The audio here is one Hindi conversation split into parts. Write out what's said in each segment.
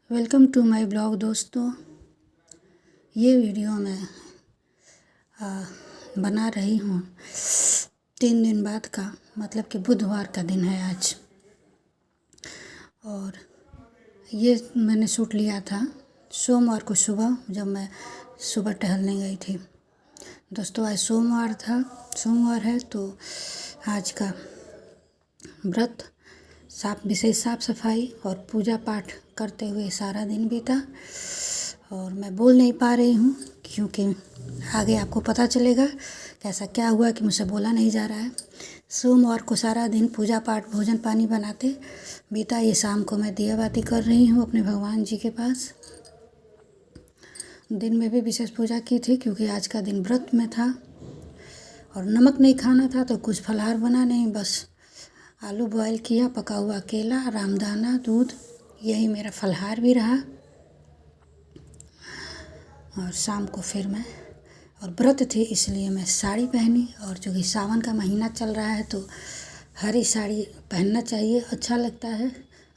वेलकम टू माय ब्लॉग दोस्तों। ये वीडियो मैं बना रही हूँ 3 दिन बाद का, मतलब कि बुधवार का दिन है आज। और ये मैंने शूट लिया था सोमवार को सुबह, जब मैं सुबह टहलने गई थी। दोस्तों आज सोमवार है, तो आज का व्रत विशेष साफ़ सफाई और पूजा पाठ करते हुए सारा दिन बीता। और मैं बोल नहीं पा रही हूँ क्योंकि आगे आपको पता चलेगा कैसा क्या हुआ कि मुझसे बोला नहीं जा रहा है। सोमवार को सारा दिन पूजा पाठ भोजन पानी बनाते बीता। ये शाम को मैं दिया बाती कर रही हूँ अपने भगवान जी के पास। दिन में भी विशेष पूजा की थी क्योंकि आज का दिन व्रत में था और नमक नहीं खाना था, तो कुछ फलाहार बना नहीं, बस आलू बॉयल किया, पका हुआ केला, रामदाना, दूध, यही मेरा फलाहार भी रहा। और शाम को फिर मैं व्रत थी इसलिए मैं साड़ी पहनी। और जो कि सावन का महीना चल रहा है तो हरी साड़ी पहनना चाहिए, अच्छा लगता है।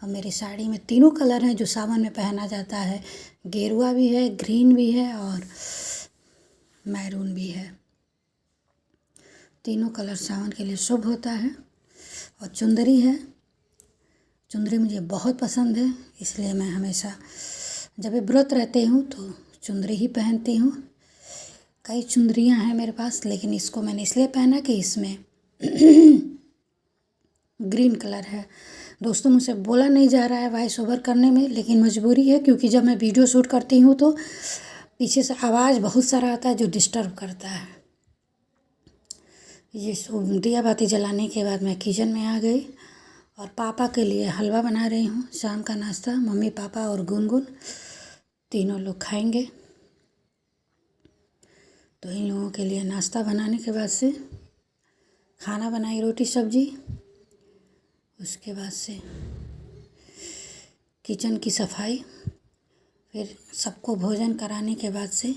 और मेरी साड़ी में 3 कलर हैं जो सावन में पहना जाता है। गेरुआ भी है, ग्रीन भी है और मैरून भी है। 3 कलर सावन के लिए शुभ होता है। और चुंदरी है, चुंदरी मुझे बहुत पसंद है, इसलिए मैं हमेशा जब भी व्रत रहते हूँ तो चुंदरी ही पहनती हूँ। कई चुंदरियाँ हैं मेरे पास, लेकिन इसको मैंने इसलिए पहना कि इसमें ग्रीन कलर है। दोस्तों मुझसे बोला नहीं जा रहा है वॉइस ओवर करने में, लेकिन मजबूरी है क्योंकि जब मैं वीडियो शूट करती हूँ तो पीछे से आवाज़ बहुत सारा आता है जो डिस्टर्ब करता है। ये दिया बाती जलाने के बाद मैं किचन में आ गई और पापा के लिए हलवा बना रही हूँ। शाम का नाश्ता मम्मी, पापा और गुनगुन तीनों लोग खाएंगे। तो इन लोगों के लिए नाश्ता बनाने के बाद से खाना बनाई, रोटी सब्जी। उसके बाद से किचन की सफाई, फिर सबको भोजन कराने के बाद से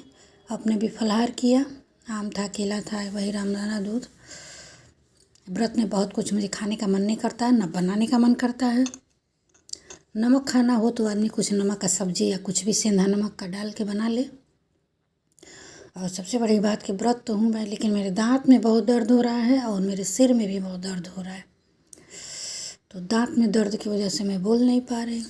अपने भी फलाहार किया। आम था, केला था, वही रामदाना, दूध। व्रत में बहुत कुछ मुझे खाने का मन नहीं करता है, ना बनाने का मन करता है। नमक खाना हो तो आदमी कुछ नमक का सब्जी या कुछ भी सेंधा नमक का डाल के बना ले। और सबसे बड़ी बात कि व्रत तो हूँ मैं, लेकिन मेरे दांत में बहुत दर्द हो रहा है और मेरे सिर में भी बहुत दर्द हो रहा है। तो दांत में दर्द की वजह से मैं बोल नहीं पा रही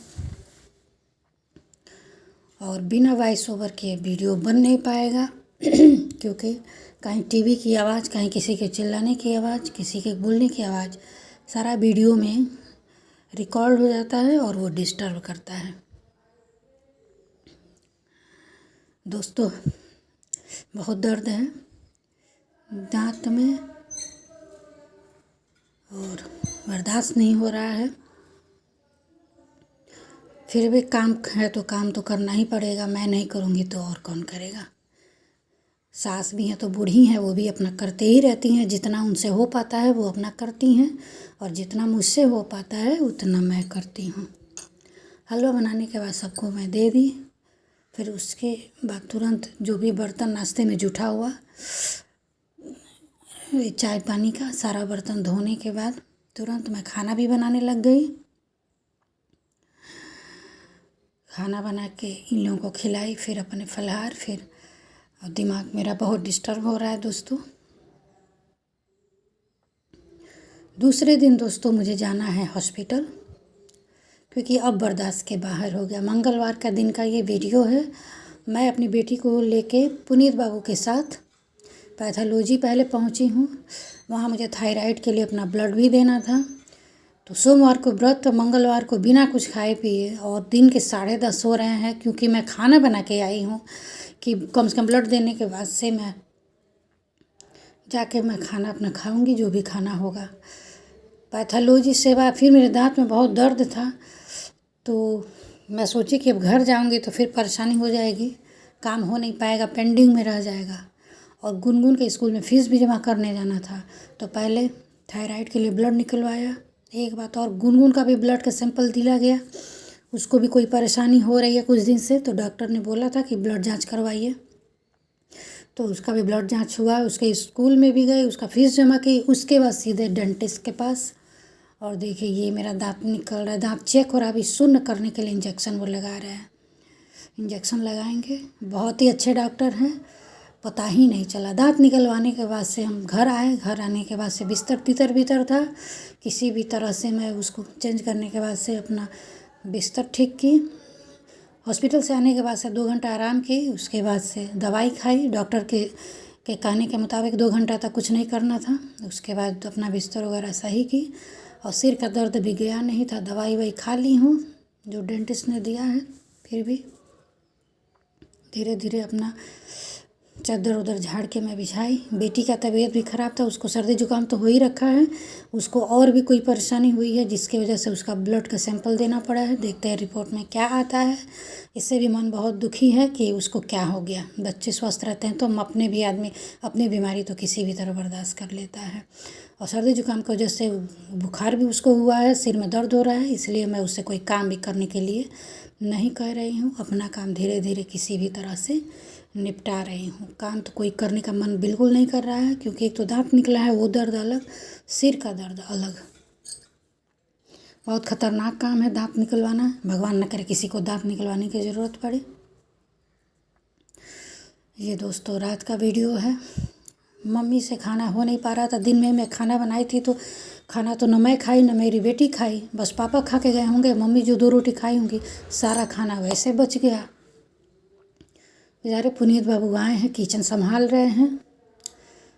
और बिना वॉइस ओवर के वीडियो बन नहीं पाएगा क्योंकि कहीं टीवी की आवाज़, कहीं किसी के चिल्लाने की आवाज़, किसी के बोलने की आवाज़, सारा वीडियो में रिकॉर्ड हो जाता है और वो डिस्टर्ब करता है। दोस्तों बहुत दर्द है दांत में और बर्दाश्त नहीं हो रहा है। फिर भी काम है तो काम तो करना ही पड़ेगा, मैं नहीं करूँगी तो और कौन करेगा। सास भी हैं तो बूढ़ी हैं, वो भी अपना करते ही रहती हैं। जितना उनसे हो पाता है वो अपना करती हैं और जितना मुझसे हो पाता है उतना मैं करती हूँ। हलवा बनाने के बाद सबको मैं दे दी। फिर उसके बाद तुरंत जो भी बर्तन नाश्ते में जुटा हुआ, चाय पानी का सारा बर्तन धोने के बाद तुरंत मैं खाना भी बनाने लग गई। खाना बना के इन लोगों को खिलाई, फिर अपने फलाहार, फिर और दिमाग मेरा बहुत डिस्टर्ब हो रहा है दोस्तों। दूसरे दिन दोस्तों मुझे जाना है हॉस्पिटल क्योंकि अब बर्दाश्त के बाहर हो गया। मंगलवार का दिन का ये वीडियो है। मैं अपनी बेटी को लेके पुनीत बाबू के साथ पैथोलॉजी पहले पहुंची हूँ। वहाँ मुझे थायराइड के लिए अपना ब्लड भी देना था। तो सोमवार को व्रत, मंगलवार को बिना कुछ खाए पिए और दिन के 10:30 हो रहे हैं क्योंकि मैं खाना बना के आई हूँ कि कम से कम ब्लड देने के बाद से मैं जाके मैं खाना अपना खाऊंगी जो भी खाना होगा। पैथोलॉजी से बाद फिर मेरे दांत में बहुत दर्द था, तो मैं सोची कि अब घर जाऊंगी तो फिर परेशानी हो जाएगी, काम हो नहीं पाएगा, पेंडिंग में रह जाएगा। और गुनगुन के स्कूल में फ़ीस भी जमा करने जाना था, तो पहले थायराइड के लिए ब्लड निकलवाया। एक बात और, गुनगुन का भी ब्लड का सैंपल दिया गया, उसको भी कोई परेशानी हो रही है कुछ दिन से, तो डॉक्टर ने बोला था कि ब्लड जांच करवाइए। तो उसका भी ब्लड जांच हुआ, उसके स्कूल में भी गए, उसका फ़ीस जमा की, उसके बाद सीधे डेंटिस्ट के पास। और देखिए ये मेरा दांत निकल रहा है, दांत चेक हो रहा है, अभी शून्य करने के लिए इंजेक्शन वो लगा रहा है। इंजेक्शन लगाएंगे। बहुत ही अच्छे डॉक्टर हैं, पता ही नहीं चला। दांत निकलवाने के बाद से हम घर आए, घर आने के बाद से बिस्तर भीतर था, किसी भी तरह से मैं उसको चेंज करने के बाद से अपना बिस्तर ठीक की। हॉस्पिटल से आने के बाद से 2 घंटा आराम की, उसके बाद से दवाई खाई। डॉक्टर के कहने के मुताबिक 2 घंटा तक कुछ नहीं करना था। उसके बाद अपना बिस्तर वगैरह सही की और सिर का दर्द भी गया नहीं था। दवाई वही खा ली हूँ जो डेंटिस्ट ने दिया है। फिर भी धीरे धीरे अपना चादर उधर झाड़ के मैं बिछाई। बेटी का तबीयत भी ख़राब था, उसको सर्दी जुकाम तो हो ही रखा है, उसको और भी कोई परेशानी हुई है जिसकी वजह से उसका ब्लड का सैंपल देना पड़ा है। देखते हैं रिपोर्ट में क्या आता है। इससे भी मन बहुत दुखी है कि उसको क्या हो गया। बच्चे स्वस्थ रहते हैं तो हम अपने भी आदमी अपनी बीमारी तो किसी भी तरह बर्दाश्त कर लेता है। और सर्दी जुकाम की वजह से बुखार भी उसको हुआ है, सिर में दर्द हो रहा है, इसलिए मैं उससे कोई काम भी करने के लिए नहीं कह रही हूँ। अपना काम धीरे धीरे किसी भी तरह से निपटा रही हूँ। काम तो कोई करने का मन बिल्कुल नहीं कर रहा है, क्योंकि एक तो दांत निकला है वो दर्द अलग, सिर का दर्द अलग। बहुत ख़तरनाक काम है दांत निकलवाना। भगवान न करे किसी को दांत निकलवाने की ज़रूरत पड़े। ये दोस्तों रात का वीडियो है। मम्मी से खाना हो नहीं पा रहा था। दिन में मैं खाना बनाई थी तो खाना तो न मैं खाई न मेरी बेटी खाई, बस पापा खा के गए होंगे। मम्मी जो 2 रोटी खाई होंगी, सारा खाना वैसे बच गया। बेचारे पुनीत बाबू आए हैं, किचन संभाल रहे हैं।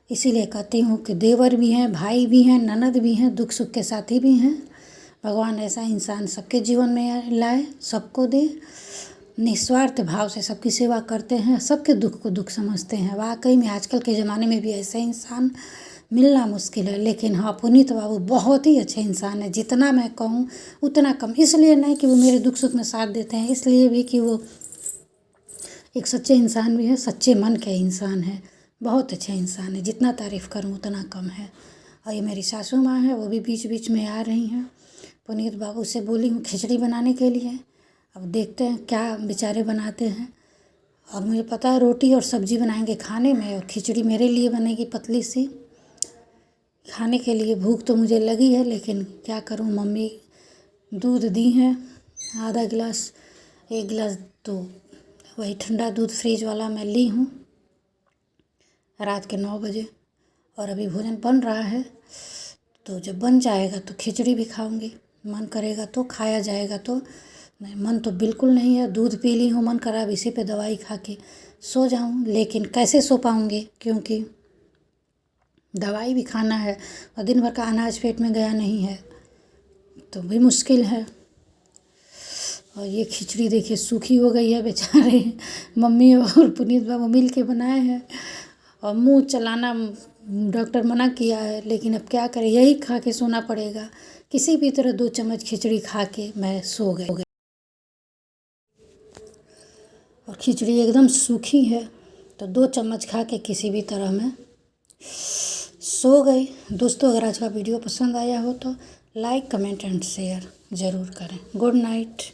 इसीलिए कहती हूँ कि देवर भी हैं, भाई भी हैं, ननद भी हैं, दुख सुख के साथी भी हैं। भगवान ऐसा इंसान सबके जीवन में लाए, सबको दे। निस्वार्थ भाव से सबकी सेवा करते हैं, सबके दुख को दुख समझते हैं। वाकई में आजकल के ज़माने में भी ऐसे इंसान मिलना मुश्किल है। लेकिन हाँ, पुनीत बाबू बहुत ही अच्छे इंसान है। जितना मैं कहूँ उतना कम। इसलिए नहीं कि वो मेरे दुख सुख में साथ देते हैं, इसलिए भी कि वो एक सच्चे इंसान भी है, सच्चे मन के इंसान है, बहुत अच्छे इंसान है। जितना तारीफ़ करूँ उतना कम है। और ये मेरी सासू माँ है, वो भी बीच बीच में आ रही हैं। पुनीत बाबू से बोली हूँ खिचड़ी बनाने के लिए, अब देखते हैं क्या बेचारे बनाते हैं। और मुझे पता है रोटी और सब्ज़ी बनाएंगे खाने में, और खिचड़ी मेरे लिए बनेगी पतली सी खाने के लिए। भूख तो मुझे लगी है, लेकिन क्या करूँ, मम्मी दूध दी हैं आधा गिलास, 1 गिलास तो वही ठंडा दूध फ्रिज वाला मैं ली हूँ रात के 9 बजे। और अभी भोजन बन रहा है, तो जब बन जाएगा तो खिचड़ी भी खाऊंगी। मन करेगा तो खाया जाएगा, तो नहीं मन तो बिल्कुल नहीं है। दूध पी ली हूँ, मन करा अब इसी पे दवाई खा के सो जाऊँ, लेकिन कैसे सो पाऊँगी, क्योंकि दवाई भी खाना है और दिन भर का अनाज पेट में गया नहीं है तो भी मुश्किल है। और ये खिचड़ी देखिए सूखी हो गई है, बेचारे मम्मी और पुनीत बाबू मिल के बनाए हैं। और मुंह चलाना डॉक्टर मना किया है, लेकिन अब क्या करें, यही खा के सोना पड़ेगा। किसी भी तरह 2 चम्मच खिचड़ी खा के मैं सो गई। और खिचड़ी एकदम सूखी है, तो 2 चम्मच खा के किसी भी तरह मैं सो गई। दोस्तों अगर आज का वीडियो पसंद आया हो तो लाइक, कमेंट एंड शेयर ज़रूर करें। Good night.